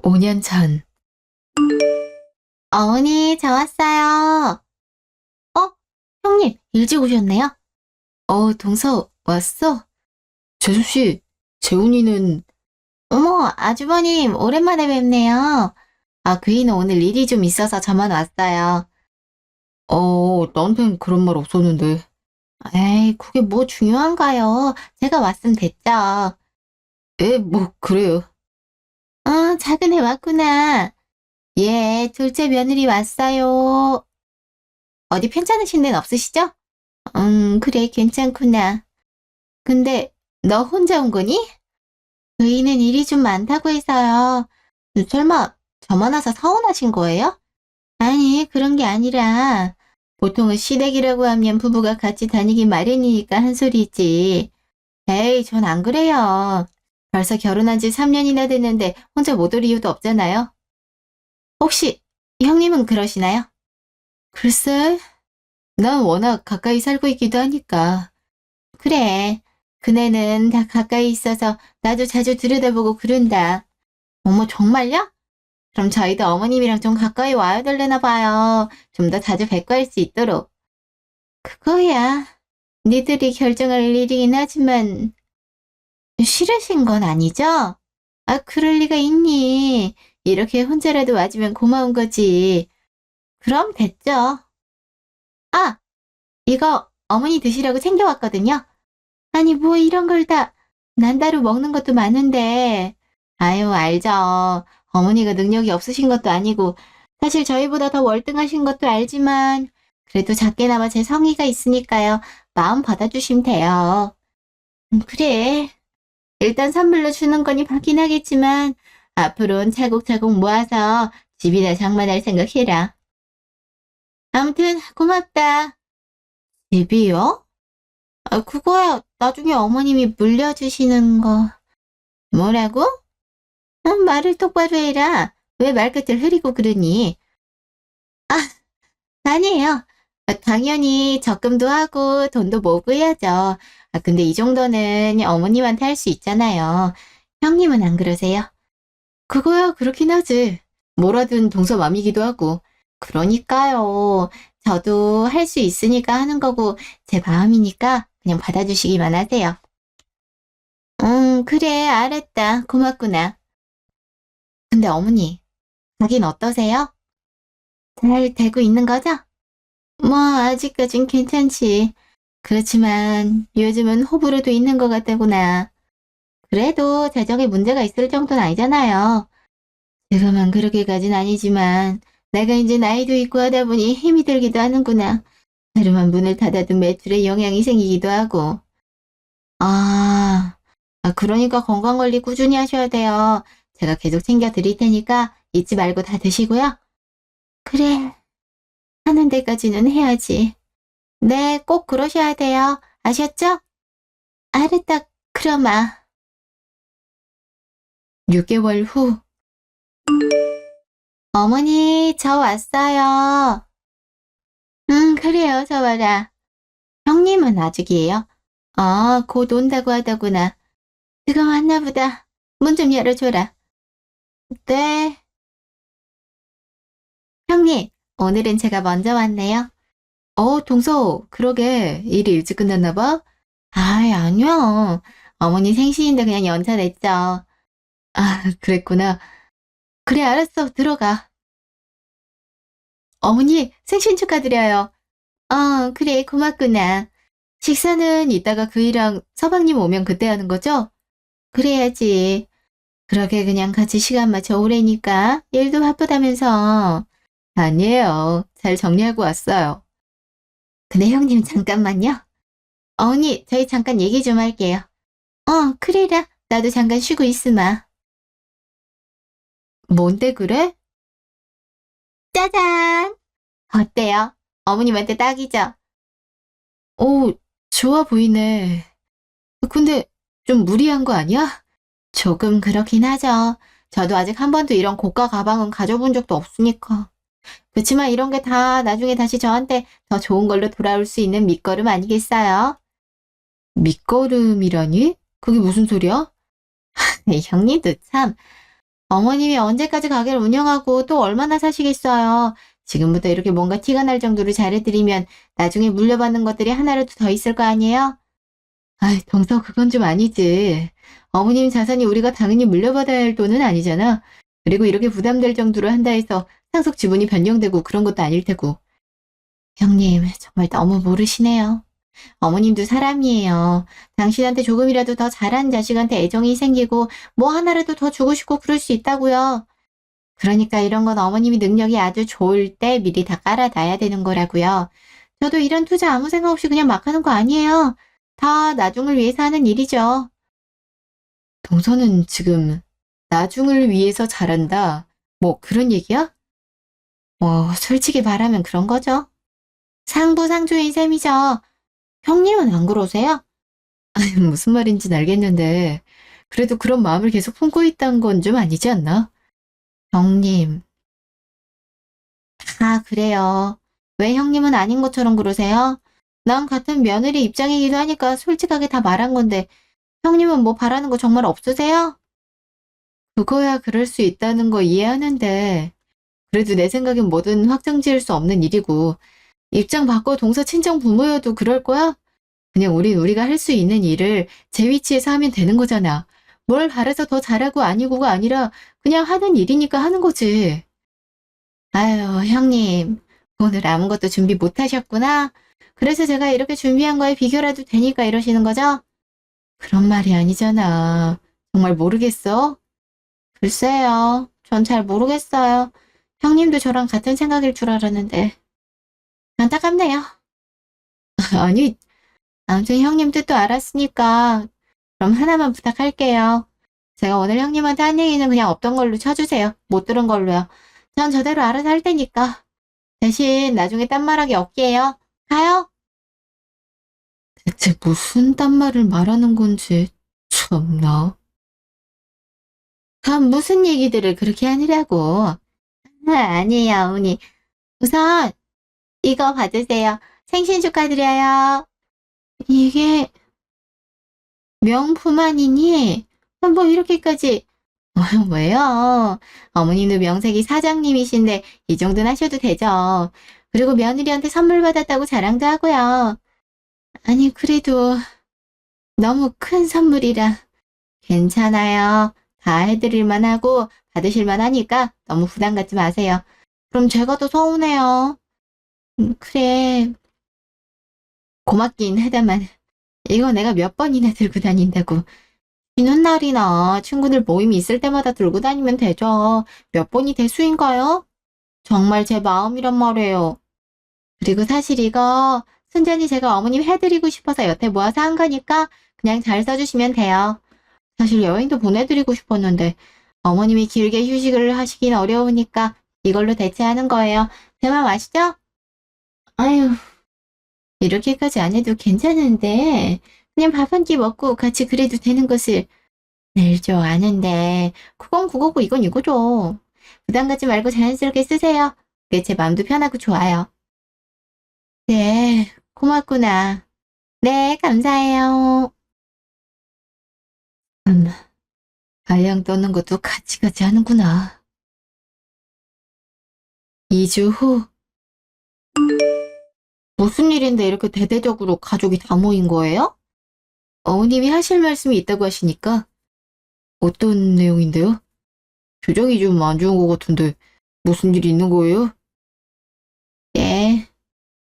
5년 전. 어머니, 저 왔어요. 어? 형님, 일찍 오셨네요? 동서, 왔어? 재수씨, 재훈이는, 어머, 아주버님, 오랜만에 뵙네요. 아, 그이는 오늘 일이 좀 있어서 저만 왔어요. 나한텐 그런 말 없었는데. 에이, 그게 뭐 중요한가요? 제가 왔으면 됐죠. 뭐, 그래요. 작은 애 왔구나. 예, 둘째 며느리 왔어요. 어디 편찮으신 데는 없으시죠? 그래, 괜찮구나. 근데, 너 혼자 온 거니? 그이는 일이 좀 많다고 해서요. 설마 저만 와서 서운하신 거예요? 아니, 그런 게 아니라 보통은 시댁이라고 하면 부부가 같이 다니기 마련이니까 한 소리지. 에이, 전 안 그래요. 벌써 결혼한 지 3년이나 됐는데 혼자 못 올 이유도 없잖아요. 혹시 형님은 그러시나요? 글쎄, 난 워낙 가까이 살고 있기도 하니까. 그래. 그네는 다 가까이 있어서 나도 자주 들여다보고 그런다. 어머, 정말요? 그럼 저희도 어머님이랑 좀 가까이 와야 될려나 봐요. 좀 더 자주 뵙고 할 수 있도록. 그거야. 니들이 결정할 일이긴 하지만 싫으신 건 아니죠? 아, 그럴 리가 있니? 이렇게 혼자라도 와주면 고마운 거지. 그럼 됐죠. 아, 이거 어머니 드시라고 챙겨왔거든요. 아니, 뭐 이런 걸 다 난다로 먹는 것도 많은데. 아유, 알죠. 어머니가 능력이 없으신 것도 아니고 사실 저희보다 더 월등하신 것도 알지만 그래도 작게나마 제 성의가 있으니까요. 마음 받아주시면 돼요. 그래. 일단 선물로 주는 거니 받긴 하겠지만 앞으로는 차곡차곡 모아서 집이나 장만할 생각해라. 아무튼 고맙다. 집이요? 아, 그거야 나중에 어머님이 물려주시는 거. 뭐라고? 말을 똑바로 해라. 왜 말끝을 흐리고 그러니? 아니에요. 당연히 적금도 하고 돈도 모으고 해야죠. 근데 이 정도는 어머님한테 할 수 있잖아요. 형님은 안 그러세요? 그거야, 그렇긴 하지. 뭐라든 동서맘이기도 하고. 그러니까요. 저도 할 수 있으니까 하는 거고 제 마음이니까 그냥 받아주시기만 하세요. 그래, 알았다. 고맙구나. 근데 어머니, 가긴 어떠세요? 잘 되고 있는 거죠? 뭐, 아직까진 괜찮지. 그렇지만 요즘은 호불호도 있는 것 같다구나. 그래도 재정에 문제가 있을 정도는 아니잖아요. 지금은 그렇게까진 아니지만 내가 이제 나이도 있고 하다 보니 힘이 들기도 하는구나. 하루만 문을 닫아도 매출에 영향이 생기기도 하고. 아, 그러니까 건강관리 꾸준히 하셔야 돼요. 제가 계속 챙겨 드릴 테니까 잊지 말고 다 드시고요. 그래, 하는 데까지는 해야지. 네, 꼭 그러셔야 돼요. 아셨죠? 알았다, 그럼아. 6개월 후. 어머니, 저 왔어요. 그래요, 저 봐라. 형님은 아직이에요? 곧 온다고 하더구나. 지금 왔나 보다. 문 좀 열어줘라. 네. 형님, 오늘은 제가 먼저 왔네요. 동서, 그러게. 일이 일찍 끝났나 봐? 아이, 아니요. 어머니 생신인데 그냥 연차 냈죠. 그랬구나. 그래, 알았어. 들어가. 어머니, 생신 축하드려요. 그래, 고맙구나. 식사는 이따가 그이랑 서방님 오면 그때 하는 거죠? 그래야지. 그러게 그냥 같이 시간 맞춰 오래니까 일도 바쁘다면서. 아니에요. 잘 정리하고 왔어요. 근데 형님 잠깐만요. 어머니, 저희 잠깐 얘기 좀 할게요. 그래라. 나도 잠깐 쉬고 있으마. 뭔데 그래? 짜잔! 어때요? 어머님한테 딱이죠? 오, 좋아 보이네. 근데 좀 무리한 거 아니야? 조금 그렇긴 하죠. 저도 아직 한 번도 이런 고가 가방은 가져본 적도 없으니까. 그치만 이런 게 다 나중에 다시 저한테 더 좋은 걸로 돌아올 수 있는 밑거름 아니겠어요? 밑거름이라니? 그게 무슨 소리야? 네, 형님도 참. 어머님이 언제까지 가게를 운영하고 또 얼마나 사시겠어요. 지금부터 이렇게 뭔가 티가 날 정도로 잘해드리면 나중에 물려받는 것들이 하나라도 더 있을 거 아니에요? 아이, 동서 그건 좀 아니지. 어머님 자산이 우리가 당연히 물려받아야 할 돈은 아니잖아. 그리고 이렇게 부담될 정도로 한다 해서 상속 지분이 변경되고 그런 것도 아닐 테고. 형님, 정말 너무 모르시네요. 어머님도 사람이에요. 당신한테 조금이라도 더 잘한 자식한테 애정이 생기고 뭐 하나라도 더 주고 싶고 그럴 수 있다고요. 그러니까 이런 건 어머님이 능력이 아주 좋을 때 미리 다 깔아놔야 되는 거라고요. 저도 이런 투자 아무 생각 없이 그냥 막 하는 거 아니에요. 다 나중을 위해서 하는 일이죠. 동서는 지금 나중을 위해서 잘한다. 뭐 그런 얘기야? 뭐 솔직히 말하면 그런 거죠. 상부상조인 셈이죠. 형님은 안 그러세요? 아니, 무슨 말인지는 알겠는데 그래도 그런 마음을 계속 품고 있다는 건 좀 아니지 않나? 형님, 다 그래요. 왜 형님은 아닌 것처럼 그러세요? 난 같은 며느리 입장이기도 하니까 솔직하게 다 말한 건데 형님은 뭐 바라는 거 정말 없으세요? 그거야 그럴 수 있다는 거 이해하는데 그래도 내 생각엔 뭐든 확정 지을 수 없는 일이고 입장 바꿔 동서 친정 부모여도 그럴 거야? 그냥 우리가 할 수 있는 일을 제 위치에서 하면 되는 거잖아. 뭘 바래서 더 잘하고 아니고가 아니라 그냥 하는 일이니까 하는 거지. 아유, 형님. 오늘 아무것도 준비 못 하셨구나. 그래서 제가 이렇게 준비한 거에 비교라도 되니까 이러시는 거죠? 그런 말이 아니잖아. 정말 모르겠어? 글쎄요. 전 잘 모르겠어요. 형님도 저랑 같은 생각일 줄 알았는데. 안타깝네요. 아니, 아무튼 형님 뜻도 알았으니까 그럼 하나만 부탁할게요. 제가 오늘 형님한테 한 얘기는 그냥 없던 걸로 쳐주세요. 못 들은 걸로요. 전 저대로 알아서 할 테니까. 대신 나중에 딴 말하기 없게요. 가요? 대체 무슨 딴 말을 말하는 건지 참나. 무슨 얘기들을 그렇게 하느라고. 아니에요, 어머니. 우선 이거 받으세요. 생신 축하드려요. 이게 명품 아니니? 뭐 이렇게까지. 왜요? 어머님도 명색이 사장님이신데 이 정도는 하셔도 되죠. 그리고 며느리한테 선물 받았다고 자랑도 하고요. 아니, 그래도 너무 큰 선물이라 괜찮아요. 다 해드릴만 하고 받으실만 하니까 너무 부담 갖지 마세요. 그럼 제가 더 서운해요. 그래. 고맙긴 하다만 이거 내가 몇 번이나 들고 다닌다고. 쉬는 날이나 친구들 모임이 있을 때마다 들고 다니면 되죠. 몇 번이 대수인가요? 정말 제 마음이란 말이에요. 그리고 사실 이거 순전히 제가 어머님 해드리고 싶어서 여태 모아서 한 거니까 그냥 잘 써주시면 돼요. 사실 여행도 보내드리고 싶었는데 어머님이 길게 휴식을 하시긴 어려우니까 이걸로 대체하는 거예요. 제 맘 아시죠? 아유, 이렇게까지 안 해도 괜찮은데 그냥 밥 한 끼 먹고 같이 그래도 되는 것을 알죠, 아는데 그건 그거고 이건 이거죠. 부담 갖지 말고 자연스럽게 쓰세요. 그게 제 마음도 편하고 좋아요. 네, 고맙구나. 네, 감사해요. 알량 떠는 것도 같이 하는구나. 2주 후. 무슨 일인데 이렇게 대대적으로 가족이 다 모인 거예요? 어머님이 하실 말씀이 있다고 하시니까 어떤 내용인데요? 표정이 좀 안 좋은 것 같은데 무슨 일이 있는 거예요? 예,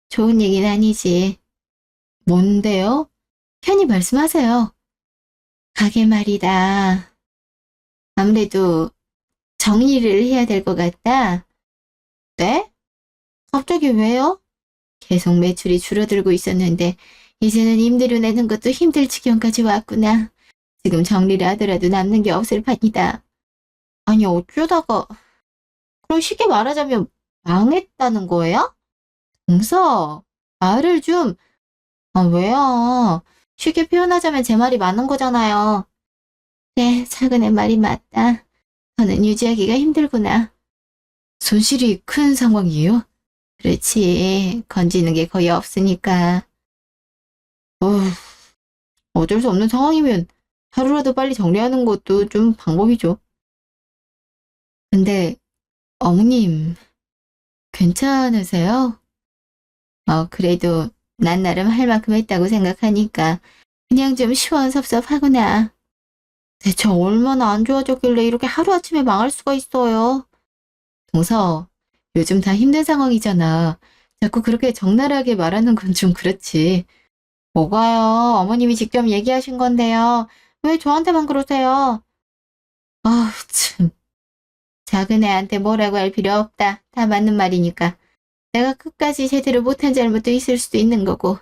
좋은 얘기는 아니지. 뭔데요? 편히 말씀하세요. 가게 말이다. 아무래도 정리를 해야 될 것 같다. 네? 갑자기 왜요? 계속 매출이 줄어들고 있었는데 이제는 임대료 내는 것도 힘들 지경까지 왔구나. 지금 정리를 하더라도 남는 게 없을 판이다. 아니, 어쩌다가 그럼 쉽게 말하자면 망했다는 거예요? 동서, 말을 좀. 왜요? 쉽게 표현하자면 제 말이 맞는 거잖아요. 네, 작은애 말이 맞다. 저는 유지하기가 힘들구나. 손실이 큰 상황이에요? 그렇지. 건지는 게 거의 없으니까. 어쩔 수 없는 상황이면 하루라도 빨리 정리하는 것도 좀 방법이죠. 근데 어머님 괜찮으세요? 그래도 난 나름 할 만큼 했다고 생각하니까 그냥 좀 시원섭섭하구나. 대체 얼마나 안 좋아졌길래 이렇게 하루아침에 망할 수가 있어요? 동서, 요즘 다 힘든 상황이잖아. 자꾸 그렇게 적나라하게 말하는 건 좀 그렇지. 뭐가요? 어머님이 직접 얘기하신 건데요. 왜 저한테만 그러세요? 아, 참. 작은 애한테 뭐라고 할 필요 없다. 다 맞는 말이니까. 내가 끝까지 제대로 못한 잘못도 있을 수도 있는 거고.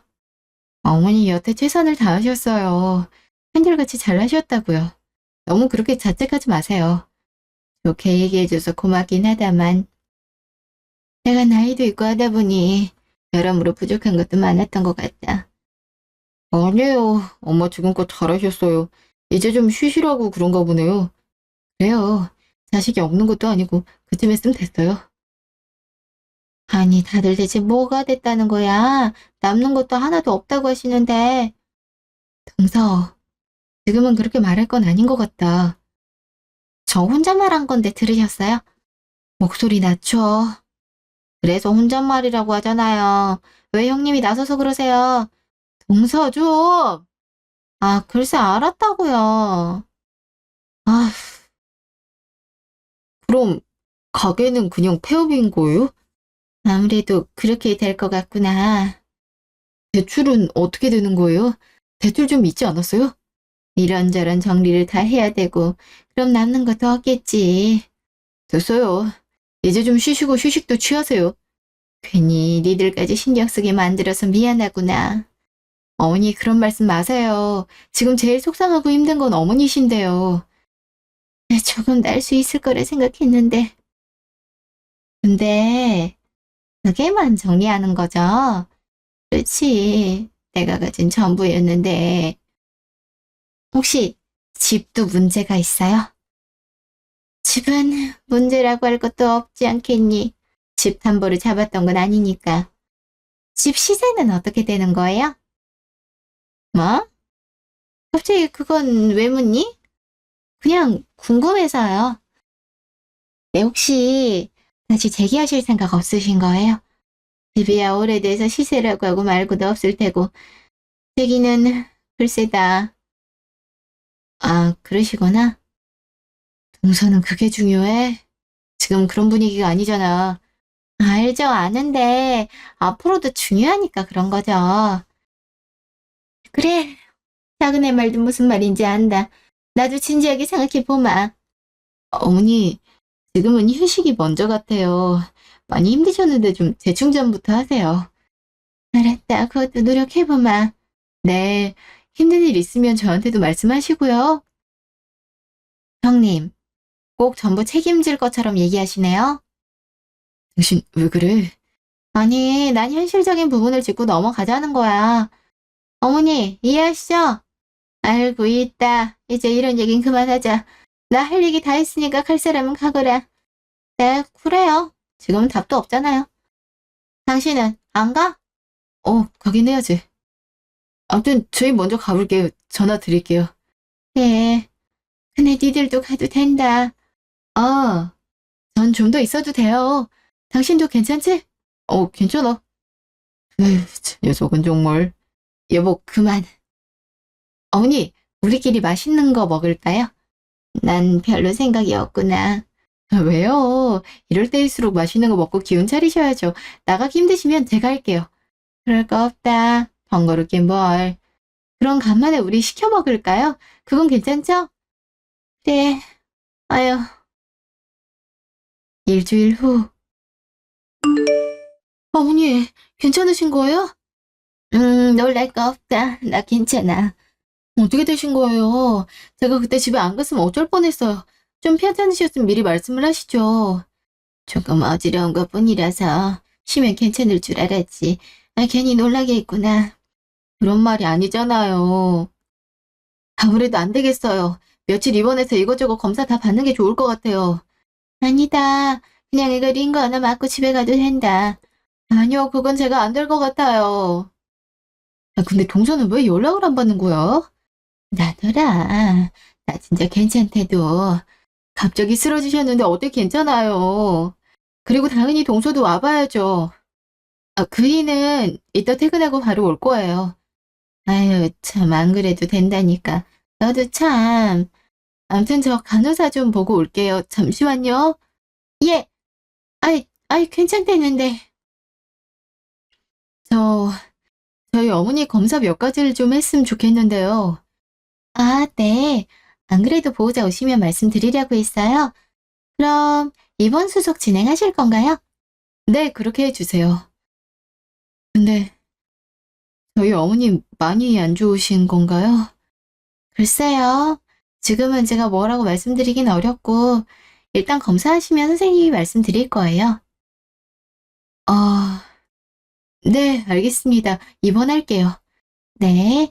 어머니 여태 최선을 다하셨어요. 한결같이 잘하셨다고요. 너무 그렇게 자책하지 마세요. 좋게 얘기해줘서 고맙긴 하다만 내가 나이도 있고 하다 보니 여러모로 부족한 것도 많았던 것 같다. 아니에요. 엄마 지금껏 잘하셨어요. 이제 좀 쉬시라고 그런가 보네요. 그래요. 자식이 없는 것도 아니고 그쯤 했으면 됐어요. 아니 다들 대체 뭐가 됐다는 거야? 남는 것도 하나도 없다고 하시는데 동서, 지금은 그렇게 말할 건 아닌 것 같다. 저 혼잣말 건데 들으셨어요? 목소리 낮춰. 그래서 혼잣말이라고 하잖아요. 왜 형님이 나서서 그러세요? 동서 좀. 글쎄 알았다고요. 아, 그럼 가게는 그냥 폐업인 거예요? 아무래도 그렇게 될 것 같구나. 대출은 어떻게 되는 거예요? 대출 좀 있지 않았어요? 이런저런 정리를 다 해야 되고 그럼 남는 것도 없겠지. 됐어요. 이제 좀 쉬시고 휴식도 취하세요. 괜히 니들까지 신경 쓰게 만들어서 미안하구나. 어머니 그런 말씀 마세요. 지금 제일 속상하고 힘든 건 어머니신데요. 조금 날 수 있을 거라 생각했는데. 근데 그게만 정리하는 거죠? 그렇지. 내가 가진 전부였는데. 혹시 집도 문제가 있어요? 집은 문제라고 할 것도 없지 않겠니? 집 담보를 잡았던 건 아니니까. 집 시세는 어떻게 되는 거예요? 뭐? 갑자기 그건 왜 묻니? 그냥 궁금해서요. 네, 혹시 다시 재기하실 생각 없으신 거예요? 집이야 오래돼서 시세라고 하고 말고도 없을 테고. 재기는 글쎄다. 그러시구나. 동서는 그게 중요해? 지금 그런 분위기가 아니잖아. 알죠, 아는데 앞으로도 중요하니까 그런 거죠. 그래, 작은 애 말도 무슨 말인지 안다. 나도 진지하게 생각해보마. 어머니, 지금은 휴식이 먼저 같아요. 많이 힘드셨는데 좀 재충전부터 하세요. 알았다, 그것도 노력해보마. 네, 힘든 일 있으면 저한테도 말씀하시고요. 형님, 꼭 전부 책임질 것처럼 얘기하시네요. 당신 왜 그래? 아니, 난 현실적인 부분을 짚고 넘어가자는 거야. 어머니, 이해하시죠? 알고 있다. 이제 이런 얘긴 그만하자. 나 할 얘기 다 했으니까 갈 사람은 가거라. 네, 그래요. 지금은 답도 없잖아요. 당신은 안 가? 가긴 해야지. 아무튼 저희 먼저 가볼게요. 전화 드릴게요. 네. 근데 니들도 가도 된다. 전 좀 더 있어도 돼요. 당신도 괜찮지? 괜찮아. 에휴, 참, 녀석은 정말. 여보, 그만. 어머니, 우리끼리 맛있는 거 먹을까요? 난 별로 생각이 없구나. 왜요? 이럴 때일수록 맛있는 거 먹고 기운 차리셔야죠. 나가기 힘드시면 제가 할게요. 그럴 거 없다. 번거롭긴 뭘. 그럼 간만에 우리 시켜 먹을까요? 그건 괜찮죠? 그래. 아유, 일주일 후. 어머니, 괜찮으신 거예요? 놀랄 거 없다. 나 괜찮아. 어떻게 되신 거예요? 제가 그때 집에 안 갔으면 어쩔 뻔했어요. 좀 편찮으셨으면 미리 말씀을 하시죠. 조금 어지러운 것 뿐이라서 쉬면 괜찮을 줄 알았지. 괜히 놀라게 했구나. 그런 말이 아니잖아요. 아무래도 안 되겠어요. 며칠 입원해서 이거저거 검사 다 받는 게 좋을 것 같아요. 아니다. 그냥 이거 링거 하나 맞고 집에 가도 된다. 아니요, 그건 제가 안 될 것 같아요. 근데 동서는 왜 연락을 안 받는 거야? 나더라. 나 진짜 괜찮대도 갑자기 쓰러지셨는데 어떻게 괜찮아요? 그리고 당연히 동서도 와봐야죠. 아, 그이는 이따 퇴근하고 바로 올 거예요. 아유, 참, 안 그래도 된다니까. 너도 참. 암튼 저 간호사 좀 보고 올게요. 잠시만요. 예, 아이, 괜찮대는데. 저, 저희 어머니 검사 몇 가지를 좀 했으면 좋겠는데요. 아, 네. 안 그래도 보호자 오시면 말씀드리려고 했어요. 그럼 입원 수속 진행하실 건가요? 네, 그렇게 해주세요. 근데 저희 어머니 많이 안 좋으신 건가요? 글쎄요. 지금은 제가 뭐라고 말씀드리긴 어렵고, 일단 검사하시면 선생님이 말씀드릴 거예요. 아, 네, 알겠습니다. 입원할게요. 네.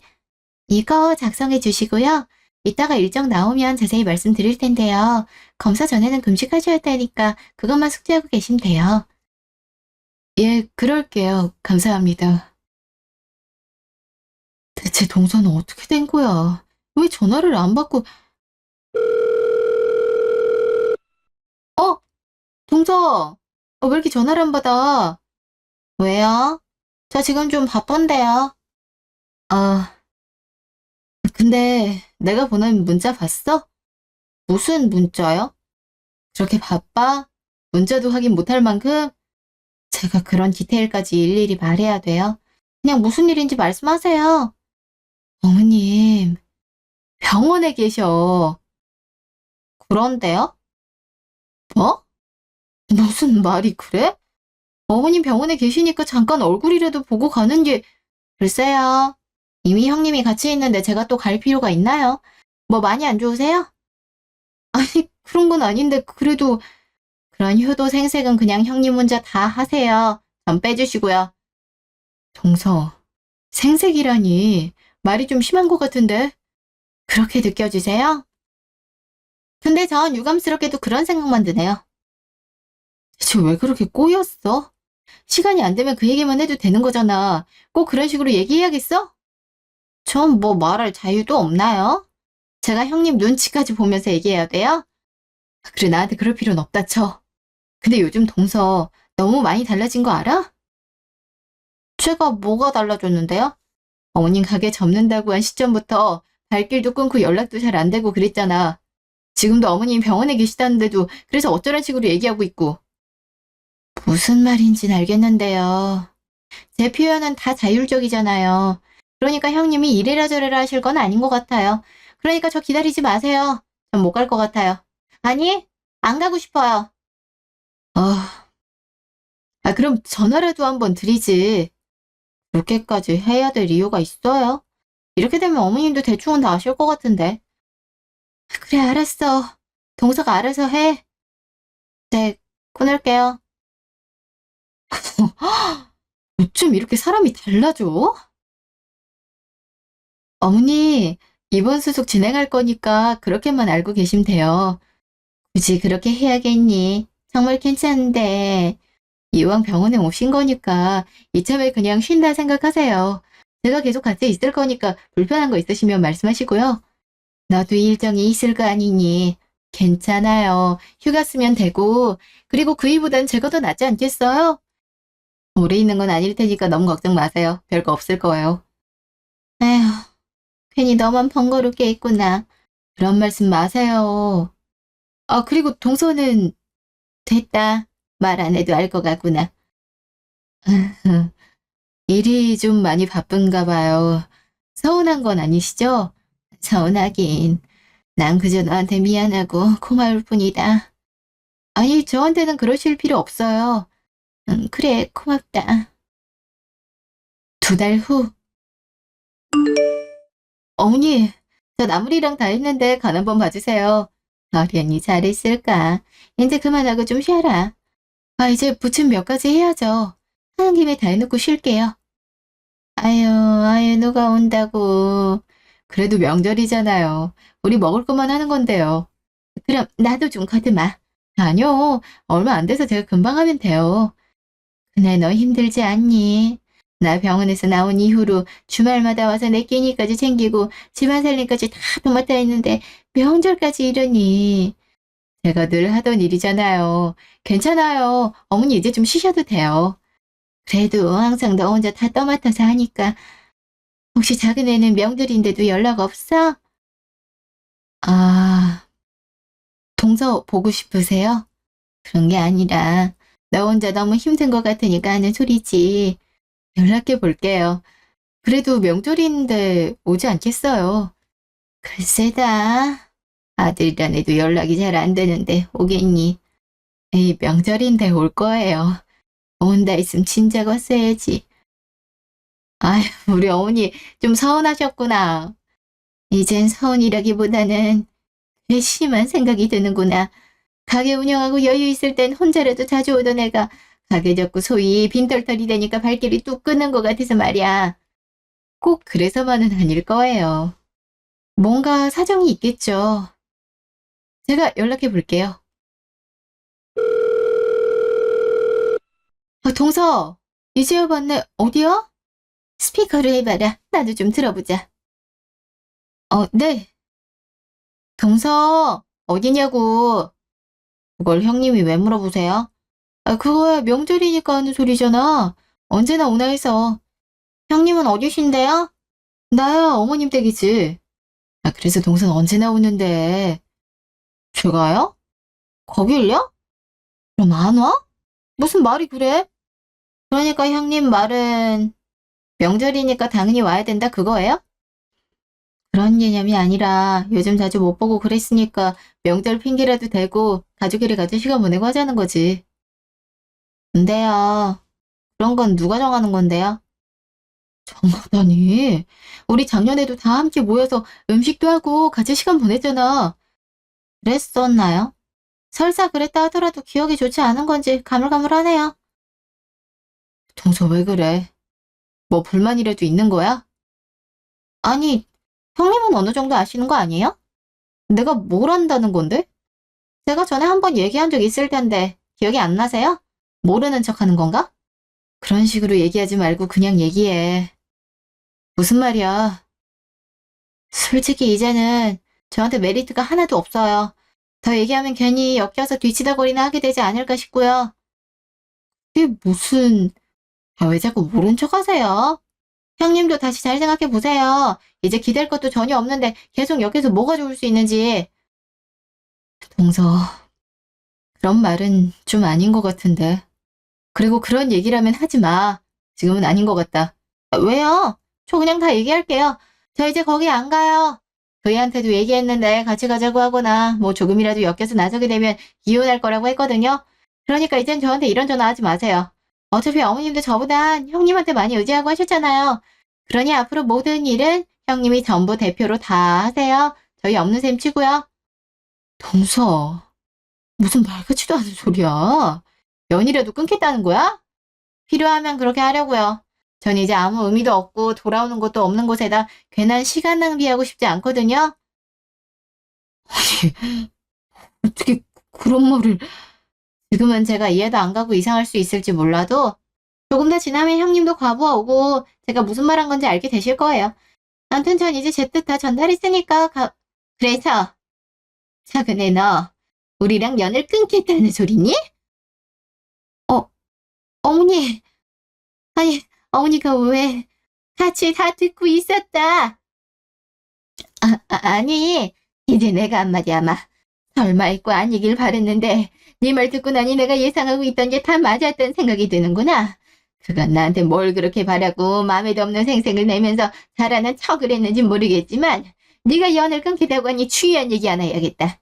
이거 작성해 주시고요. 이따가 일정 나오면 자세히 말씀드릴 텐데요. 검사 전에는 금식하셔야 되니까 그것만 숙지하고 계시면 돼요. 예, 그럴게요. 감사합니다. 대체 동서는 어떻게 된 거야? 왜 전화를 안 받고, 어? 동서! 왜 이렇게 전화를 안 받아? 왜요? 저 지금 좀 바쁜데요. 아, 근데 내가 보낸 문자 봤어? 무슨 문자요? 그렇게 바빠? 문자도 확인 못할 만큼? 제가 그런 디테일까지 일일이 말해야 돼요. 그냥 무슨 일인지 말씀하세요. 어머님, 병원에 계셔. 그런데요? 뭐? 무슨 말이 그래? 어머님 병원에 계시니까 잠깐 얼굴이라도 보고 가는 게, 글쎄요. 이미 형님이 같이 있는데 제가 또 갈 필요가 있나요? 뭐 많이 안 좋으세요? 아니, 그런 건 아닌데, 그래도, 그런 효도 생색은 그냥 형님 혼자 다 하세요. 전 빼주시고요. 동서, 생색이라니, 말이 좀 심한 것 같은데? 그렇게 느껴지세요? 근데 전 유감스럽게도 그런 생각만 드네요. 대체 왜 그렇게 꼬였어? 시간이 안 되면 그 얘기만 해도 되는 거잖아. 꼭 그런 식으로 얘기해야겠어? 전 뭐 말할 자유도 없나요? 제가 형님 눈치까지 보면서 얘기해야 돼요? 그래, 나한테 그럴 필요는 없다 쳐. 근데 요즘 동서 너무 많이 달라진 거 알아? 제가 뭐가 달라졌는데요? 어머님 가게 접는다고 한 시점부터 발길도 끊고 연락도 잘 안 되고 그랬잖아. 지금도 어머님 병원에 계시다는데도 그래서 어쩌란 식으로 얘기하고 있고. 무슨 말인진 알겠는데요. 제 표현은 다 자율적이잖아요. 그러니까 형님이 이래라 저래라 하실 건 아닌 것 같아요. 그러니까 저 기다리지 마세요. 전 못 갈 것 같아요. 아니, 안 가고 싶어요. 아, 그럼 전화라도 한번 드리지. 그렇게까지 해야 될 이유가 있어요? 이렇게 되면 어머님도 대충은 다 아실 것 같은데. 그래, 알았어. 동서가 알아서 해. 네, 끊을게요. 어쩜 이렇게 사람이 달라져? 어머니, 이번 수속 진행할 거니까 그렇게만 알고 계시면 돼요. 굳이 그렇게 해야겠니? 정말 괜찮은데. 이왕 병원에 오신 거니까 이참에 그냥 쉰다 생각하세요. 제가 계속 같이 있을 거니까 불편한 거 있으시면 말씀하시고요. 너도 일정이 있을 거 아니니. 괜찮아요. 휴가 쓰면 되고, 그리고 그 이보단 제가 더 낫지 않겠어요? 오래 있는 건 아닐 테니까 너무 걱정 마세요. 별거 없을 거예요. 에휴, 괜히 너만 번거롭게 했구나. 그런 말씀 마세요. 아, 그리고 동서는 됐다. 말 안 해도 알 것 같구나. 일이 좀 많이 바쁜가 봐요. 서운한 건 아니시죠? 서운하긴. 난 그저 너한테 미안하고 고마울 뿐이다. 아니, 저한테는 그러실 필요 없어요. 그래, 고맙다. 2달 후. 어머니, 저 나물이랑 다 했는데 간 한번 봐주세요. 어련히 잘했을까? 이제 그만하고 좀 쉬어라. 아, 이제 부침 몇 가지 해야죠. 하는 김에 다 해놓고 쉴게요. 아유, 누가 온다고. 그래도 명절이잖아요. 우리 먹을 것만 하는 건데요. 그럼 나도 좀 거드마. 아니요, 얼마 안 돼서 제가 금방 하면 돼요. 그날 너 힘들지 않니? 나 병원에서 나온 이후로 주말마다 와서 내 끼니까지 챙기고 집안 살림까지 다 도맡아 했는데 명절까지 이러니. 제가 늘 하던 일이잖아요. 괜찮아요. 어머니 이제 좀 쉬셔도 돼요. 그래도 항상 너 혼자 다 떠맡아서 하니까 혹시 작은 애는 명절인데도 연락 없어? 아, 동서 보고 싶으세요? 그런 게 아니라 너 혼자 너무 힘든 것 같으니까 하는 소리지. 연락해 볼게요. 그래도 명절인데 오지 않겠어요. 글쎄다. 아들이란 애도 연락이 잘 안 되는데 오겠니? 에이, 명절인데 올 거예요. 온다 했으면 진작 왔어야지. 아휴, 우리 어머니 좀 서운하셨구나. 이젠 서운이라기보다는 괘씸한 생각이 드는구나. 가게 운영하고 여유 있을 땐 혼자라도 자주 오던 애가 가게 접고 소위 빈털털이 되니까 발길이 뚝 끊는 것 같아서 말이야. 꼭 그래서만은 아닐 거예요. 뭔가 사정이 있겠죠. 제가 연락해 볼게요. 동서, 이제야 봤네. 어디야? 스피커로 해봐라. 나도 좀 들어보자. 네. 동서, 어디냐고. 그걸 형님이 왜 물어보세요? 그거야 명절이니까 하는 소리잖아. 언제나 오나 해서. 형님은 어디신데요? 나야 어머님 댁이지. 그래서 동선 언제 나오는데. 제가요? 거길요? 그럼 안 와? 무슨 말이 그래? 그러니까 형님 말은 명절이니까 당연히 와야 된다 그거예요? 그런 개념이 아니라 요즘 자주 못 보고 그랬으니까 명절 핑계라도 대고 가족끼리 같이 시간 보내고 하자는 거지. 근데요. 그런 건 누가 정하는 건데요? 정하다니. 우리 작년에도 다 함께 모여서 음식도 하고 같이 시간 보냈잖아. 그랬었나요? 설사 그랬다 하더라도 기억이 좋지 않은 건지 가물가물하네요. 동서 왜 그래? 뭐 불만이라도 있는 거야? 아니, 형님은 어느 정도 아시는 거 아니에요? 내가 뭘 안다는 건데? 제가 전에 한번 얘기한 적 있을 텐데 기억이 안 나세요? 모르는 척 하는 건가? 그런 식으로 얘기하지 말고 그냥 얘기해. 무슨 말이야? 솔직히 이제는 저한테 메리트가 하나도 없어요. 더 얘기하면 괜히 엮여서 뒤치다거리나 하게 되지 않을까 싶고요. 이게 무슨... 왜 자꾸 모른 척 하세요? 형님도 다시 잘 생각해 보세요. 이제 기댈 것도 전혀 없는데 계속 여기서 뭐가 좋을 수 있는지. 동서, 그런 말은 좀 아닌 것 같은데. 그리고 그런 얘기라면 하지 마. 지금은 아닌 것 같다. 왜요? 저 그냥 다 얘기할게요. 저 이제 거기 안 가요. 저희한테도 얘기했는데 같이 가자고 하거나 뭐 조금이라도 엮여서 나서게 되면 이혼할 거라고 했거든요. 그러니까 이젠 저한테 이런 전화 하지 마세요. 어차피 어머님도 저보단 형님한테 많이 의지하고 하셨잖아요. 그러니 앞으로 모든 일은 형님이 전부 대표로 다 하세요. 저희 없는 셈 치고요. 동서, 무슨 말 같지도 않은 소리야. 연이라도 끊겠다는 거야? 필요하면 그렇게 하려고요. 전 이제 아무 의미도 없고 돌아오는 것도 없는 곳에다 괜한 시간 낭비하고 싶지 않거든요. 어떻게 그런 말을... 지금은 제가 이해도 안 가고 이상할 수 있을지 몰라도 조금 더 지나면 형님도 과부하 오고 제가 무슨 말 한 건지 알게 되실 거예요. 아무튼 전 이제 제 뜻 다 전달했으니까 그래서 작은애 너 우리랑 연을 끊겠다는 소리니? 어머니 아니 어머니가 왜 같이 다 듣고 있었다. 아니 이제 내가 한마디 아마 설마 있고 아니길 바랬는데 네 말 듣고 나니 내가 예상하고 있던 게 다 맞았던 생각이 드는구나. 그간 나한테 뭘 그렇게 바라고 마음에도 없는 생색을 내면서 잘하는 척을 했는지 모르겠지만 네가 연을 끊기다고 하니 중요한 얘기 하나 해야겠다.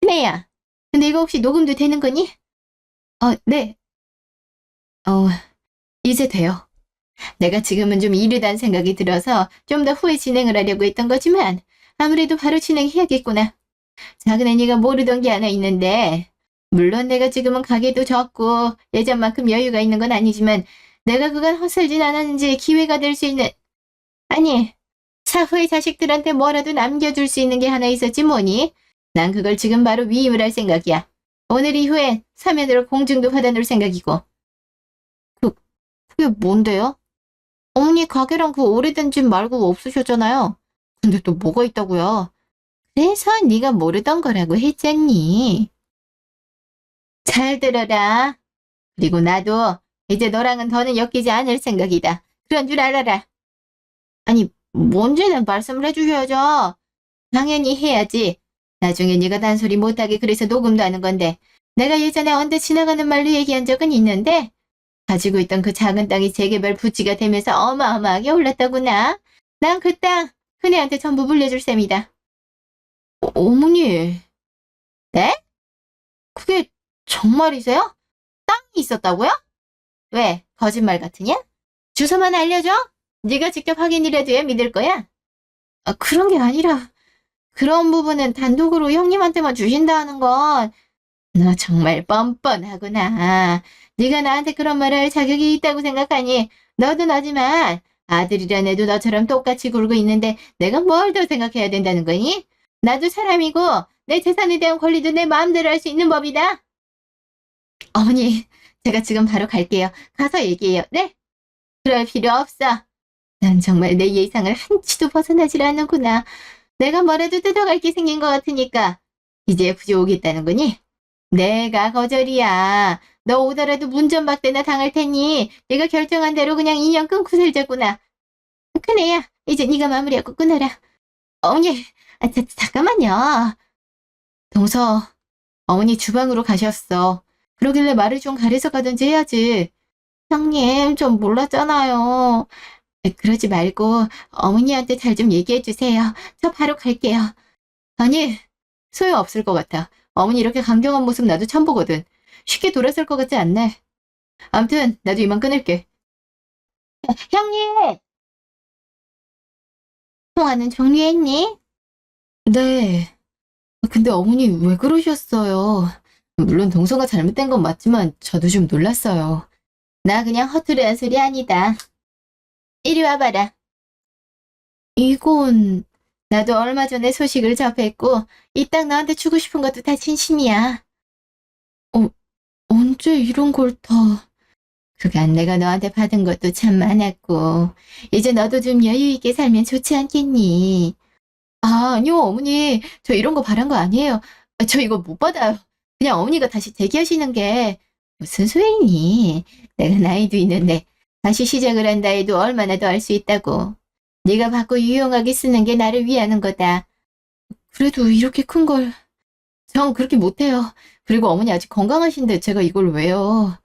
큰애야, 근데 이거 혹시 녹음도 되는 거니? 네. 이제 돼요. 내가 지금은 좀 이르다는 생각이 들어서 좀 더 후에 진행을 하려고 했던 거지만 아무래도 바로 진행해야겠구나. 작은 애니가 모르던 게 하나 있는데 물론 내가 지금은 가게도 적고 예전만큼 여유가 있는 건 아니지만 내가 그간 헛살진 않았는지 기회가 될 수 있는 아니 차후에 자식들한테 뭐라도 남겨줄 수 있는 게 하나 있었지 뭐니? 난 그걸 지금 바로 위임을 할 생각이야. 오늘 이후엔 서면으로 공증도 받아놓을 생각이고. 그게 뭔데요? 어머니 가게랑 그 오래된 집 말고 없으셨잖아요. 근데 또 뭐가 있다고요? 그래서 네가 모르던 거라고 했잖니. 잘 들어라. 그리고 나도 이제 너랑은 더는 엮이지 않을 생각이다. 그런 줄 알아라. 아니, 뭔지는 말씀을 해주셔야죠. 당연히 해야지. 나중에 네가 단소리 못하게 그래서 녹음도 하는 건데 내가 예전에 언뜻 지나가는 말로 얘기한 적은 있는데 가지고 있던 그 작은 땅이 재개발 부지가 되면서 어마어마하게 올랐다구나. 난 그 땅 큰애한테 전부 물려줄 셈이다. 어머니, 네? 그게 정말이세요? 땅이 있었다고요? 왜? 거짓말 같으냐? 주소만 알려줘? 네가 직접 확인이라도 해 믿을 거야? 그런 게 아니라 그런 부분은 단독으로 형님한테만 주신다는 건 너 정말 뻔뻔하구나. 네가 나한테 그런 말을 할 자격이 있다고 생각하니 너도 너지만 아들이란 애도 너처럼 똑같이 굴고 있는데 내가 뭘 더 생각해야 된다는 거니? 나도 사람이고 내 재산에 대한 권리도 내 마음대로 할 수 있는 법이다. 어머니, 제가 지금 바로 갈게요. 가서 얘기해요. 네? 그럴 필요 없어. 난 정말 내 예상을 한치도 벗어나질 않는구나. 내가 뭐라도 뜯어갈 게 생긴 것 같으니까 이제 구조 오겠다는 거니? 내가 거절이야. 너 오더라도 문전박대나 당할 테니 네가 결정한 대로 그냥 인연 끊고 살자꾸나. 큰애야, 이제 네가 마무리하고 끊어라. 어머니, 잠깐만요. 동서, 어머니 주방으로 가셨어. 그러길래 말을 좀 가려서 가든지 해야지. 형님, 전 몰랐잖아요. 그러지 말고 어머니한테 잘 좀 얘기해 주세요. 저 바로 갈게요. 아니, 소용없을 것 같아. 어머니 이렇게 강경한 모습 나도 처음 보거든. 쉽게 돌아설 것 같지 않네. 암튼 나도 이만 끊을게. 형님! 통화는 종료했니? 네. 근데 어머니 왜 그러셨어요? 물론 동서가 잘못된 건 맞지만 저도 좀 놀랐어요. 나 그냥 허투루한 소리 아니다. 이리 와봐라. 이건 나도 얼마 전에 소식을 접했고 이 땅 너한테 주고 싶은 것도 다 진심이야. 언제 이런 걸 다... 그간 내가 너한테 받은 것도 참 많았고 이제 너도 좀 여유 있게 살면 좋지 않겠니? 아니요, 어머니. 저 이런 거 바란 거 아니에요. 저 이거 못 받아요. 그냥 어머니가 다시 대기하시는 게... 무슨 소리니? 내가 나이도 있는데 다시 시작을 한다 해도 얼마나 더 할 수 있다고. 네가 받고 유용하게 쓰는 게 나를 위하는 거다. 그래도 이렇게 큰 걸... 전 그렇게 못해요. 그리고 어머니 아직 건강하신데 제가 이걸 왜요?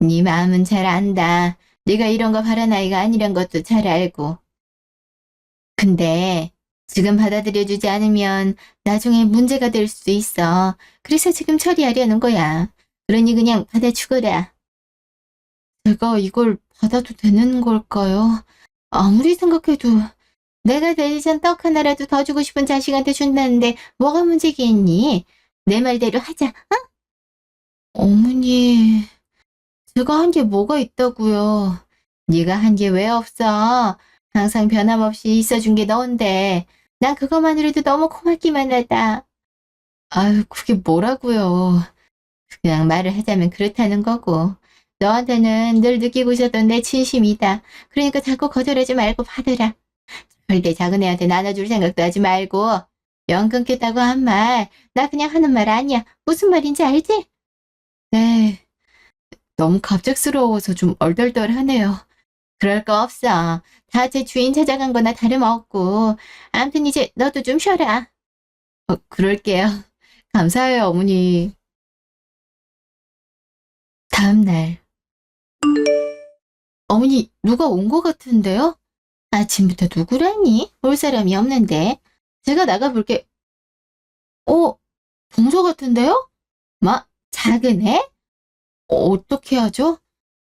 네 마음은 잘 안다. 네가 이런 거 바란 아이가 아니란 것도 잘 알고. 근데 지금 받아들여주지 않으면 나중에 문제가 될 수도 있어. 그래서 지금 처리하려는 거야. 그러니 그냥 받아주거라. 제가 이걸 받아도 되는 걸까요? 아무리 생각해도... 내가 되기 전 떡 하나라도 더 주고 싶은 자식한테 준다는데 뭐가 문제겠니? 내 말대로 하자. 어? 어머니... 제가 한 게 뭐가 있다고요? 네가 한 게 왜 없어? 항상 변함없이 있어준 게 너인데 난 그것만으로도 너무 고맙기만 하다. 아유, 그게 뭐라고요? 그냥 말을 하자면 그렇다는 거고 너한테는 늘 느끼고 있었던 내 진심이다. 그러니까 자꾸 거절하지 말고 받으라. 절대 작은 애한테 나눠줄 생각도 하지 말고 연 끊겠다고 한 말 나 그냥 하는 말 아니야. 무슨 말인지 알지? 네, 너무 갑작스러워서 좀 얼떨떨하네요. 그럴 거 없어. 다 제 주인 찾아간 거나 다름없고. 아무튼 이제 너도 좀 쉬어라. 그럴게요. 감사해요, 어머니. 다음 날 어머니, 누가 온 것 같은데요? 아침부터 누구라니? 올 사람이 없는데. 제가 나가볼게. 동서 같은데요? 작은 애? 어떻게 하죠?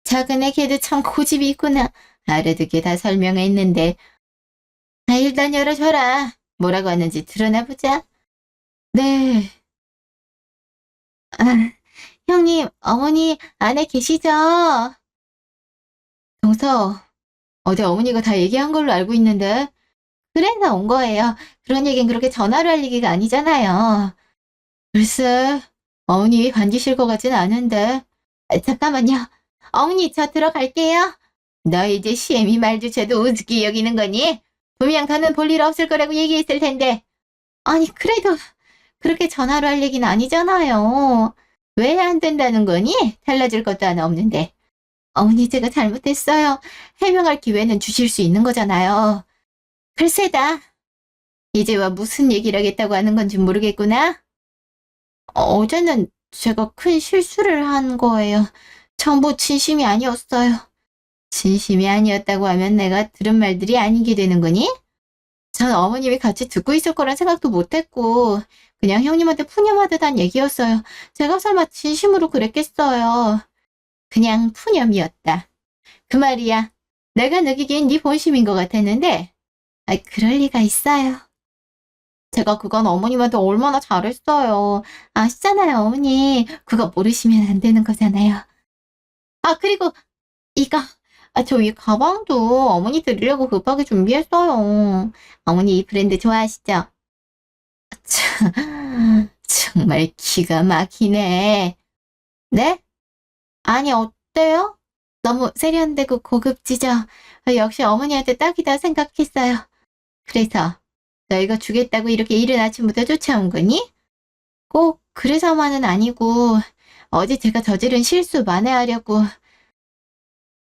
작은 애 걔도 참 고집이 있구나. 알아듣게 다 설명했는데. 일단 열어줘라. 뭐라고 하는지 들어나 보자. 네, 아, 형님, 어머니 안에 계시죠? 동서, 어제 어머니가 다 얘기한 걸로 알고 있는데, 그래서 온 거예요. 그런 얘기는 그렇게 전화로 할 얘기가 아니잖아요. 글쎄, 어머니 반기실 것 같진 않은데. 잠깐만요. 어머니, 저 들어갈게요. 너 이제 시애미 말조차도 우습게 여기는 거니? 분명 더는 볼 일 없을 거라고 얘기했을 텐데. 아니, 그래도 그렇게 전화로 할 얘기는 아니잖아요. 왜 안 된다는 거니? 달라질 것도 하나 없는데. 어머니, 제가 잘못했어요. 해명할 기회는 주실 수 있는 거잖아요. 글쎄다. 이제 와 무슨 얘기를 하겠다고 하는 건지 모르겠구나. 어제는 제가 큰 실수를 한 거예요. 전부 진심이 아니었어요. 진심이 아니었다고 하면 내가 들은 말들이 아니게 되는 거니? 전 어머님이 같이 듣고 있을 거란 생각도 못했고 그냥 형님한테 푸념하듯 한 얘기였어요. 제가 설마 진심으로 그랬겠어요. 그냥 푸념이었다. 그 말이야. 내가 느끼기엔 네 본심인 것 같았는데 그럴 리가 있어요. 제가 그건 어머님한테 얼마나 잘했어요. 아시잖아요, 어머니. 그거 모르시면 안 되는 거잖아요. 그리고 이거. 저 이 가방도 어머니 드리려고 급하게 준비했어요. 어머니 이 브랜드 좋아하시죠? 참, 정말 기가 막히네. 네? 아니, 어때요? 너무 세련되고 고급지죠? 역시 어머니한테 딱이다 생각했어요. 그래서 너 이거 주겠다고 이렇게 이른 아침부터 쫓아온 거니? 꼭 그래서만은 아니고 어제 제가 저지른 실수 만회하려고.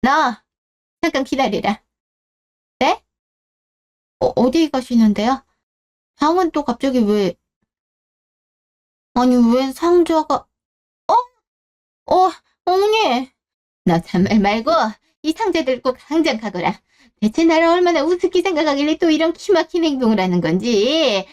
너 잠깐 기다리라. 네? 어디 가시는데요? 방은 또 갑자기 왜? 아니, 웬 상자가? 어, 어머니. 너 참말 말고 이 상자 들고 당장 가거라. 대체 나를 얼마나 우습게 생각하길래 또 이런 기막힌 행동을 하는 건지.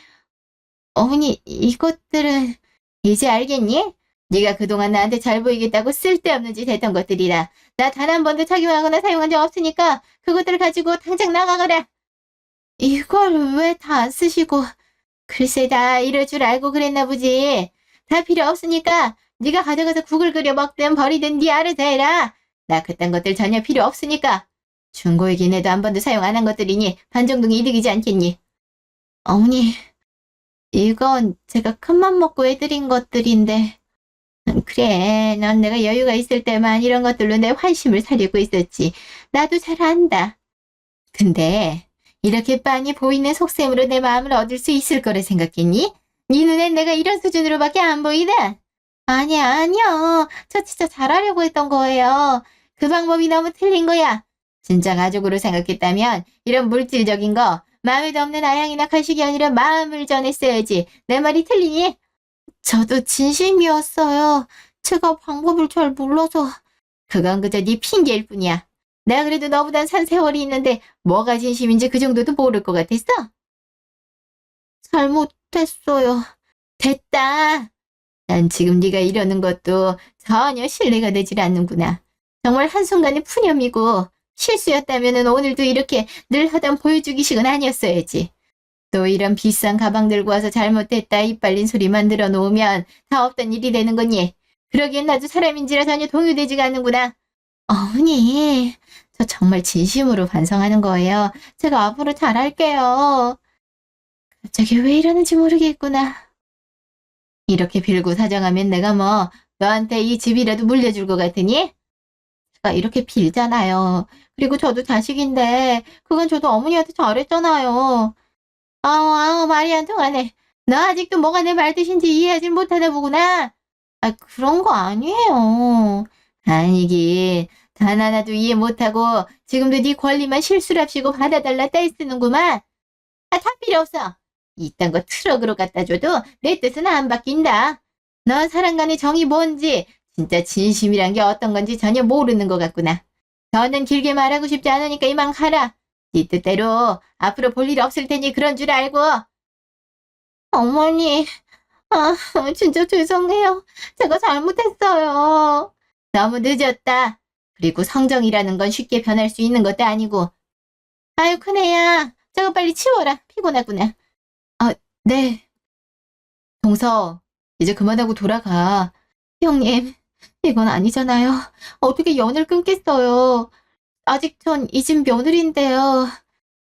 어머니, 이것들은 이제 알겠니? 네가 그동안 나한테 잘 보이겠다고 쓸데없는 짓 했던 것들이라. 나 단 한 번도 착용하거나 사용한 적 없으니까 그것들을 가지고 당장 나가거라. 이걸 왜 다 안 쓰시고. 글쎄, 다 이럴 줄 알고 그랬나 보지. 다 필요 없으니까 네가 가져가서 국을 끓여 먹든 버리든 네 알아서 해라. 나 그딴 것들 전혀 필요 없으니까. 중고이긴 해도 한 번도 사용 안 한 것들이니 반정동이 이득이지 않겠니? 어머니, 이건 제가 큰맘 먹고 해드린 것들인데. 그래, 넌 내가 여유가 있을 때만 이런 것들로 내 환심을 사려고 있었지. 나도 잘 안다. 근데 이렇게 빤히 보이는 속셈으로 내 마음을 얻을 수 있을 거라 생각했니? 네 눈엔 내가 이런 수준으로밖에 안 보이다. 아니야. 저 진짜 잘하려고 했던 거예요. 그 방법이 너무 틀린 거야. 진짜 가족으로 생각했다면 이런 물질적인 거 마음에도 없는 아양이나 칼식이 아니라 마음을 전했어야지. 내 말이 틀리니? 저도 진심이었어요. 제가 방법을 잘 몰라서. 그건 그저 네 핑계일 뿐이야. 내가 그래도 너보단 산 세월이 있는데 뭐가 진심인지 그 정도도 모를 것 같았어? 잘못했어요. 됐다. 난 지금 네가 이러는 것도 전혀 신뢰가 되질 않는구나. 정말 한순간의 푸념이고 실수였다면 오늘도 이렇게 늘 하던 보여주기식은 아니었어야지. 또 이런 비싼 가방 들고 와서 잘못됐다 이빨린 소리만 들어놓으면 다 없던 일이 되는 거니. 그러기엔 나도 사람인지라 전혀 동요되지가 않는구나. 어머니, 저 정말 진심으로 반성하는 거예요. 제가 앞으로 잘할게요. 갑자기 왜 이러는지 모르겠구나. 이렇게 빌고 사정하면 내가 뭐 너한테 이 집이라도 물려줄 것 같으니? 제가 이렇게 빌잖아요. 그리고 저도 자식인데 그건 저도 어머니한테 잘했잖아요. 말이 안 통하네. 너 아직도 뭐가 내 말 뜻인지 이해하지 못하다 보구나. 그런 거 아니에요. 아니긴. 단 하나도 이해 못하고 지금도 네 권리만 실수랍시고 받아달라 떼쓰는구만. 다 필요 없어. 이딴 거 트럭으로 갖다 줘도 내 뜻은 안 바뀐다. 넌 사람 간의 정이 뭔지, 진짜 진심이란 게 어떤 건지 전혀 모르는 것 같구나. 더는 길게 말하고 싶지 않으니까 이만 가라. 네 뜻대로 앞으로 볼 일 없을 테니 그런 줄 알고. 어머니, 진짜 죄송해요. 제가 잘못했어요. 너무 늦었다. 그리고 성정이라는 건 쉽게 변할 수 있는 것도 아니고. 아유, 큰애야. 저거 빨리 치워라. 피곤하구나. 네. 동서, 이제 그만하고 돌아가. 형님, 이건 아니잖아요. 어떻게 연을 끊겠어요. 아직 전 이 집 며느리인데요.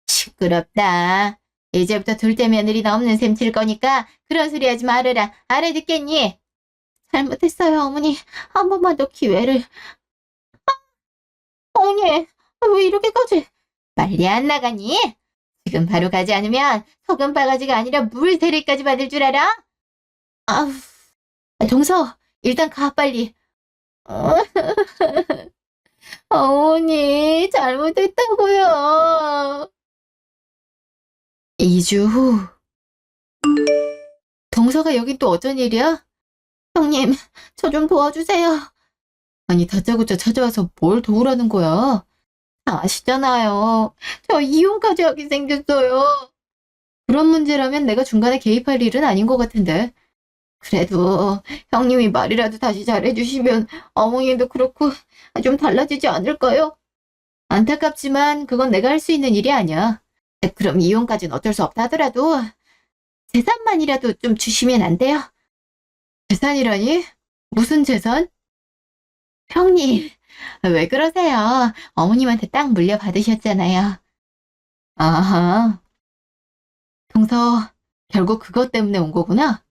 시끄럽다. 이제부터 둘째 며느리는 없는 셈 칠 거니까 그런 소리 하지 말아라. 알아듣겠니? 잘못했어요, 어머니. 한 번만 더 기회를. 어머니, 왜 이렇게까지? 빨리 안 나가니? 지금 바로 가지 않으면 소금 바가지가 아니라 물 세례까지 받을 줄 알아? 아우, 동서, 일단 가, 빨리. 어머니, 잘못했다고요. 2주 후. 동서가 여긴 또 어쩐 일이야? 형님, 저 좀 도와주세요. 아니, 다짜고짜 찾아와서 뭘 도우라는 거야? 아시잖아요. 저 이혼까지 하게 생겼어요. 그런 문제라면 내가 중간에 개입할 일은 아닌 것 같은데. 그래도 형님이 말이라도 다시 잘해주시면 어머니도 그렇고 좀 달라지지 않을까요? 안타깝지만 그건 내가 할 수 있는 일이 아니야. 그럼 이혼까지는 어쩔 수 없다 하더라도 재산만이라도 좀 주시면 안 돼요? 재산이라니? 무슨 재산? 형님, 왜 그러세요? 어머님한테 땅 물려받으셨잖아요. 아하. 동서, 결국 그것 때문에 온 거구나?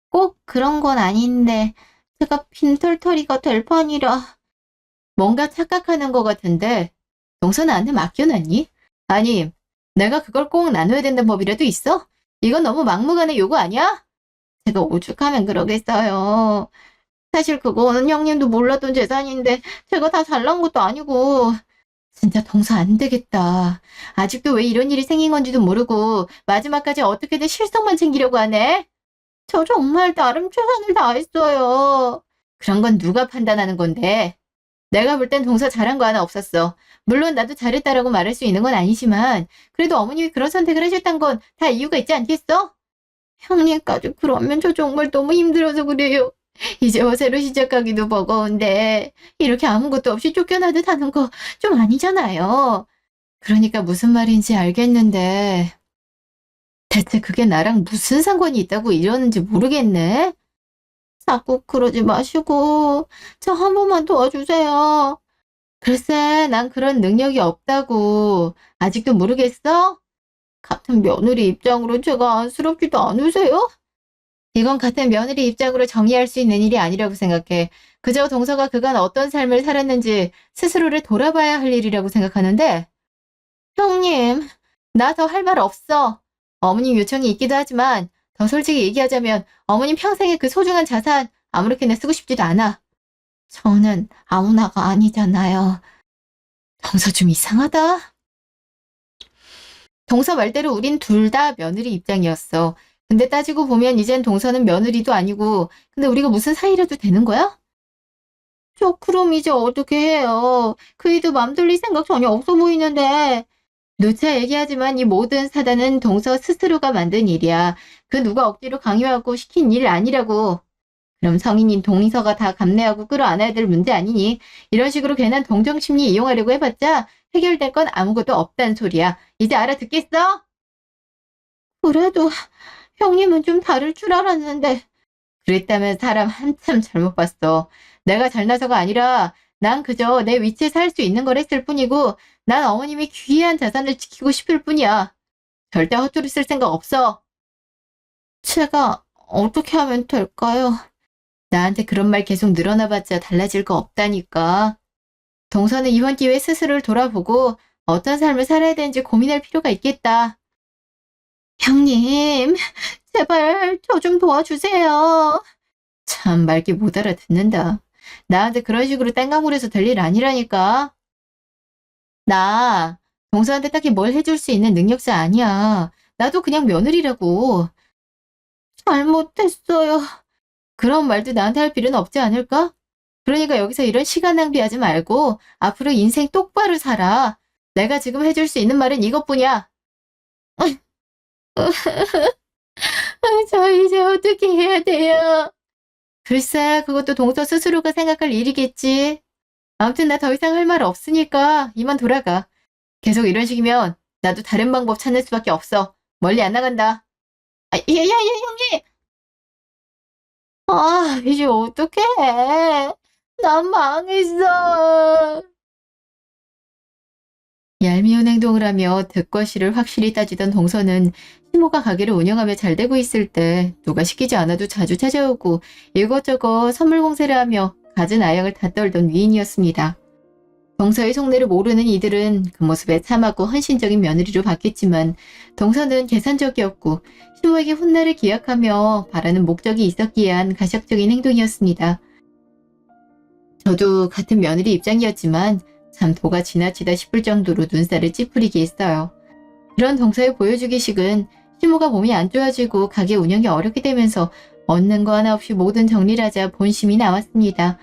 꼭 그런 건 아닌데 제가 빈털터리가 될 판이라. 뭔가 착각하는 것 같은데, 동서 나한테 맡겨놨니? 아니, 내가 그걸 꼭 나눠야 된다는 법이라도 있어? 이건 너무 막무가내 요구 아니야? 제가 오죽하면 그러겠어요. 사실 그거는 형님도 몰랐던 재산인데 제가 다 잘난 것도 아니고. 진짜 동서 안 되겠다. 아직도 왜 이런 일이 생긴 건지도 모르고 마지막까지 어떻게든 실속만 챙기려고 하네? 저 정말 나름 최선을 다했어요. 그런 건 누가 판단하는 건데? 내가 볼 땐 동서 잘한 거 하나 없었어. 물론 나도 잘했다라고 말할 수 있는 건 아니지만 그래도 어머님이 그런 선택을 하셨단 건 다 이유가 있지 않겠어? 형님까지 그러면 저 정말 너무 힘들어서 그래요. 이제 와 새로 시작하기도 버거운데 이렇게 아무것도 없이 쫓겨나듯 하는 거 좀 아니잖아요. 그러니까 무슨 말인지 알겠는데 대체 그게 나랑 무슨 상관이 있다고 이러는지 모르겠네. 자꾸 그러지 마시고 저 한 번만 도와주세요. 글쎄, 난 그런 능력이 없다고. 아직도 모르겠어? 같은 며느리 입장으로 제가 안쓰럽지도 않으세요? 이건 같은 며느리 입장으로 정리할 수 있는 일이 아니라고 생각해. 그저 동서가 그간 어떤 삶을 살았는지 스스로를 돌아봐야 할 일이라고 생각하는데, 형님, 나 더 할 말 없어. 어머님 요청이 있기도 하지만, 더 솔직히 얘기하자면 어머님 평생의 그 소중한 자산 아무렇게나 쓰고 싶지도 않아. 저는 아무나가 아니잖아요. 동서 좀 이상하다. 동서 말대로 우린 둘 다 며느리 입장이었어. 근데 따지고 보면 이젠 동서는 며느리도 아니고, 근데 우리가 무슨 사이라도 되는 거야? 저 그럼 이제 어떻게 해요? 그 애도 맘 돌릴 생각 전혀 없어 보이는데. 누차 얘기하지만 이 모든 사단은 동서 스스로가 만든 일이야. 그 누가 억지로 강요하고 시킨 일 아니라고. 그럼 성인인 동서가 다 감내하고 끌어안아야 될 문제 아니니? 이런 식으로 괜한 동정심리 이용하려고 해봤자 해결될 건 아무것도 없단 소리야. 이제 알아듣겠어? 그래도 형님은 좀 다를 줄 알았는데. 그랬다면 사람 한참 잘못 봤어. 내가 잘나서가 아니라 난 그저 내 위치에 살 수 있는 걸 했을 뿐이고 난 어머님이 귀한 자산을 지키고 싶을 뿐이야. 절대 헛소리 쓸 생각 없어. 제가 어떻게 하면 될까요? 나한테 그런 말 계속 늘어나봤자 달라질 거 없다니까. 동서는 이번 기회에 스스로를 돌아보고 어떤 삶을 살아야 되는지 고민할 필요가 있겠다. 형님, 제발 저 좀 도와주세요. 참 말귀 못 알아듣는다. 나한테 그런 식으로 땡깡부려서 될 일 아니라니까. 나 동서한테 딱히 뭘 해줄 수 있는 능력자 아니야. 나도 그냥 며느리라고. 잘못했어요. 그런 말도 나한테 할 필요는 없지 않을까? 그러니까 여기서 이런 시간 낭비하지 말고 앞으로 인생 똑바로 살아. 내가 지금 해줄 수 있는 말은 이것뿐이야. 저 이제 어떻게 해야 돼요? 글쎄, 그것도 동서 스스로가 생각할 일이겠지. 아무튼 나 더 이상 할 말 없으니까 이만 돌아가. 계속 이런 식이면 나도 다른 방법 찾을 수밖에 없어. 멀리 안 나간다. 형님! 아, 이제 어떡해. 난 망했어. 얄미운 행동을 하며 득과 실을 확실히 따지던 동서는 시모가 가게를 운영하며 잘 되고 있을 때 누가 시키지 않아도 자주 찾아오고 이것저것 선물 공세를 하며 갖은 아양을 다 떨던 위인이었습니다. 동서의 속내를 모르는 이들은 그 모습에 참하고 헌신적인 며느리로 봤겠지만 동서는 계산적이었고 시모에게 훗날을 기약하며 바라는 목적이 있었기에 한 가식적인 행동이었습니다. 저도 같은 며느리 입장이었지만 참 도가 지나치다 싶을 정도로 눈살을 찌푸리게 했어요. 그런 동서의 보여주기식은 시모가 몸이 안 좋아지고 가게 운영이 어렵게 되면서 얻는 거 하나 없이 모든 정리를 하자 본심이 나왔습니다.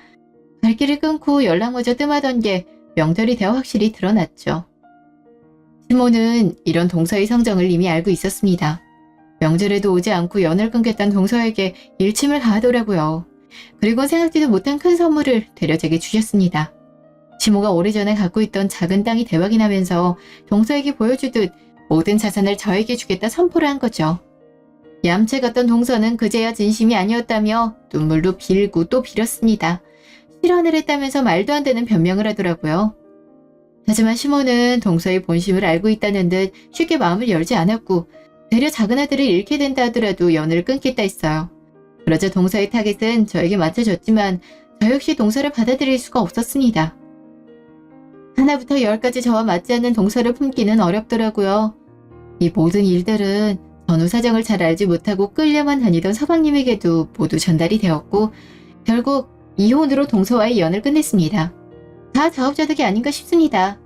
갈 길을 끊고 연락마저 뜸하던 게 명절이 되어 확실히 드러났죠. 시모는 이런 동서의 성정을 이미 알고 있었습니다. 명절에도 오지 않고 연을 끊겠다는 동서에게 일침을 가하더라고요. 그리고 생각지도 못한 큰 선물을 되려 제게 주셨습니다. 시모가 오래전에 갖고 있던 작은 땅이 대박이 나면서 동서에게 보여주듯 모든 자산을 저에게 주겠다 선포를 한 거죠. 얌체 같던 동서는 그제야 진심이 아니었다며 눈물로 빌고 또 빌었습니다. 실언을 했다면서 말도 안 되는 변명을 하더라고요. 하지만 시모는 동서의 본심을 알고 있다는 듯 쉽게 마음을 열지 않았고 되려 작은 아들을 잃게 된다 하더라도 연을 끊겠다 했어요. 그러자 동서의 타겟은 저에게 맞춰졌지만 저 역시 동서를 받아들일 수가 없었습니다. 하나부터 열까지 저와 맞지 않는 동서를 품기는 어렵더라고요. 이 모든 일들은 전후 사정을 잘 알지 못하고 끌려만 다니던 서방님에게도 모두 전달이 되었고 결국 이혼으로 동서와의 연을 끝냈습니다. 다 자업자득이 아닌가 싶습니다.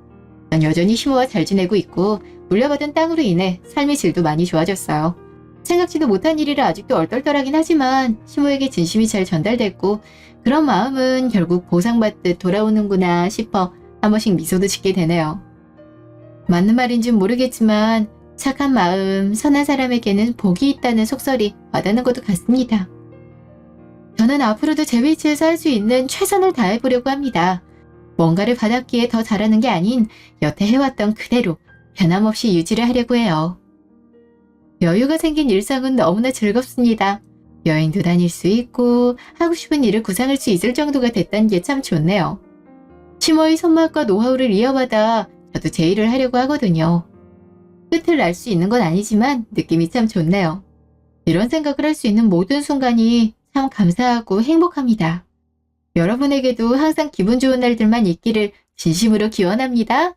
난 여전히 시모와 잘 지내고 있고 물려받은 땅으로 인해 삶의 질도 많이 좋아졌어요. 생각지도 못한 일이라 아직도 얼떨떨하긴 하지만 시모에게 진심이 잘 전달됐고 그런 마음은 결국 보상받듯 돌아오는구나 싶어 한 번씩 미소도 짓게 되네요. 맞는 말인지는 모르겠지만 착한 마음, 선한 사람에게는 복이 있다는 속설이 와닿는 것도 같습니다. 저는 앞으로도 제 위치에서 할 수 있는 최선을 다해보려고 합니다. 뭔가를 받았기에 더 잘하는 게 아닌 여태 해왔던 그대로 변함없이 유지를 하려고 해요. 여유가 생긴 일상은 너무나 즐겁습니다. 여행도 다닐 수 있고 하고 싶은 일을 구상할 수 있을 정도가 됐다는 게 참 좋네요. 시모의 손맛과 노하우를 이어받아 저도 제 일을 하려고 하거든요. 끝을 날 수 있는 건 아니지만 느낌이 참 좋네요. 이런 생각을 할 수 있는 모든 순간이 참 감사하고 행복합니다. 여러분에게도 항상 기분 좋은 날들만 있기를 진심으로 기원합니다.